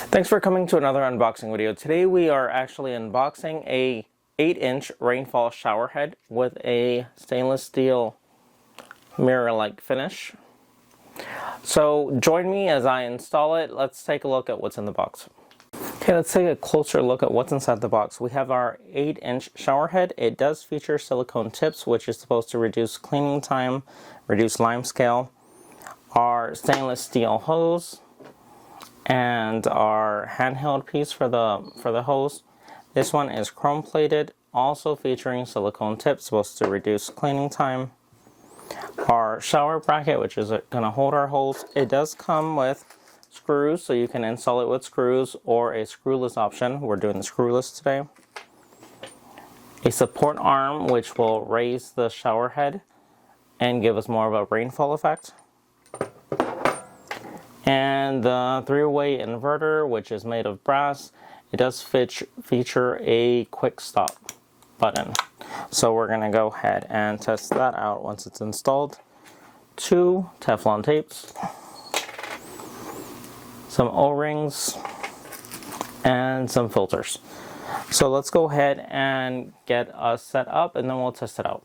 Thanks for coming to another unboxing video. Today we are actually unboxing a 8-inch rainfall shower head with a stainless steel mirror-like finish. So join me as I install it. Let's take a look at what's in the box. Okay, let's take a closer look at what's inside the box. We have our 8-inch shower head. It does feature silicone tips, which is supposed to reduce cleaning time, reduce lime scale. Our stainless steel hose, and our handheld piece for the hose. This one is chrome plated, also featuring silicone tips, supposed to reduce cleaning time. Our shower bracket, which is going to hold our hose. It does come with screws, so you can install it with screws or a screwless option. We're doing the screwless today. A support arm, which will raise the shower head and give us more of a rainfall effect. And the 3-way inverter, which is made of brass. It does feature a quick stop button. So we're going to go ahead and test that out once it's installed. 2 Teflon tapes, some O-rings, and some filters. So let's go ahead and get us set up and then we'll test it out.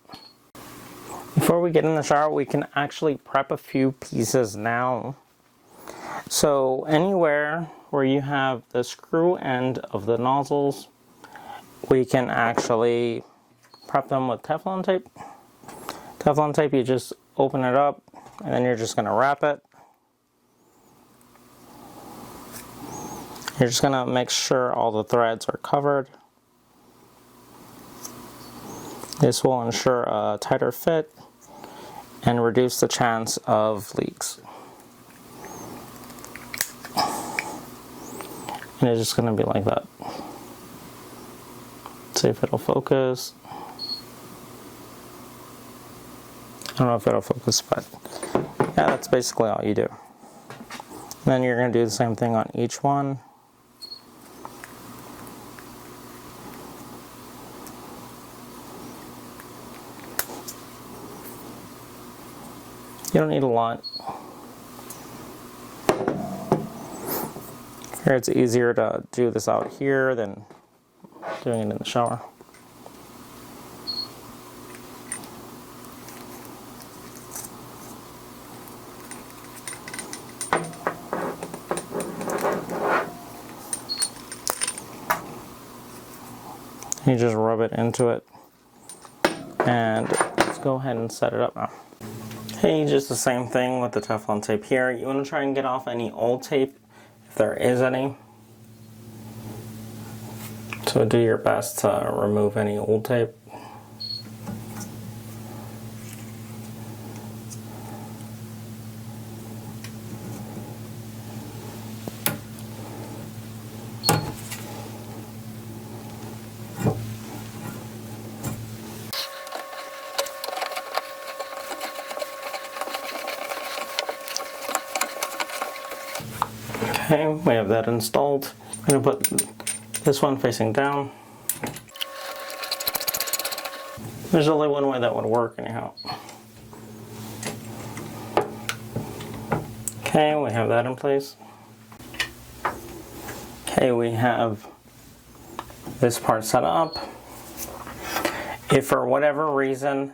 Before we get in the shower, we can actually prep a few pieces now. So anywhere where you have the screw end of the nozzles, we can actually prep them with Teflon tape. Teflon tape, you just open it up and then you're just going to wrap it. You're just going to make sure all the threads are covered. This will ensure a tighter fit and reduce the chance of leaks. And it's just going to be like that. See if it'll focus. I don't know if it'll focus, but yeah, that's basically all you do. And then you're going to do the same thing on each one. You don't need a lot. Here it's easier to do this out here than doing it in the shower. You just rub it into it, and let's go ahead and set it up now. Hey, just the same thing with the Teflon tape here. You want to try and get off any old tape if there is any. So do your best to remove any old tape. Okay, we have that installed. I'm going to put this one facing down. There's only one way that would work anyhow. Okay, we have that in place. Okay, we have this part set up. If for whatever reason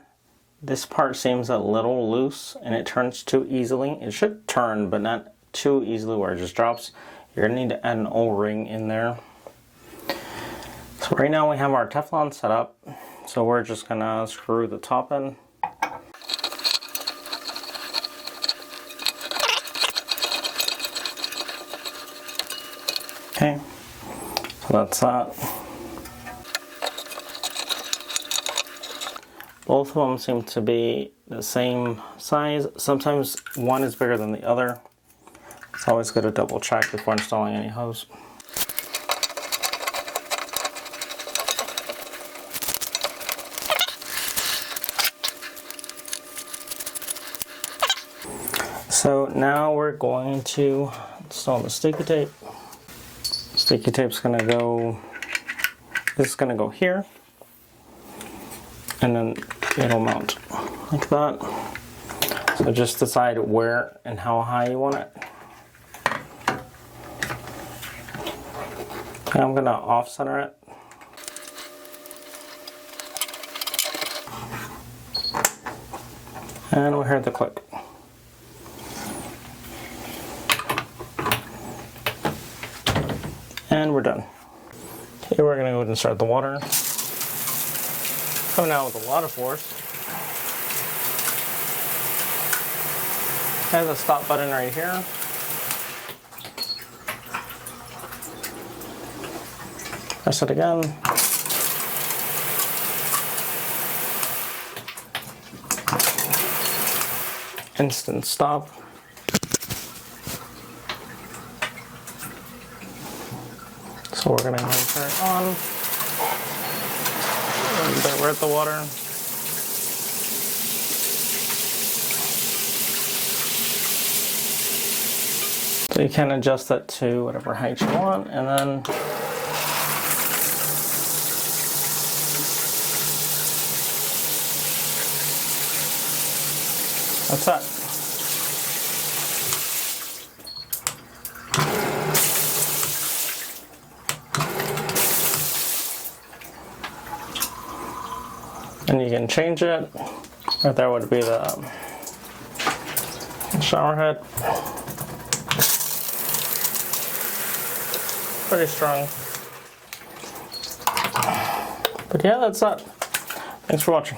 this part seems a little loose and it turns too easily, it should turn but not too easily where it just drops. You're gonna need to add an O-ring in there. So right now we have our Teflon set up, so we're just gonna screw the top in. Okay, so that's that. Both of them seem to be the same size. Sometimes one is bigger than the other. It's always good to double check before installing any hose. So now we're going to install the sticky tape. Sticky tape's gonna go, this is gonna go here, and then it'll mount like that. So just decide where and how high you want it. Now I'm going to off center it. And we'll hear the click. And we're done. Okay, we're going to go ahead and start the water. Coming out with a lot of force. There's a stop button right here. Press it again. Instant stop. So we're going to go ahead and turn it on. And divert the water. So you can adjust that to whatever height you want, and then that's that. And you can change it. Right there would be the shower head. Pretty strong. But yeah, that's that. Thanks for watching.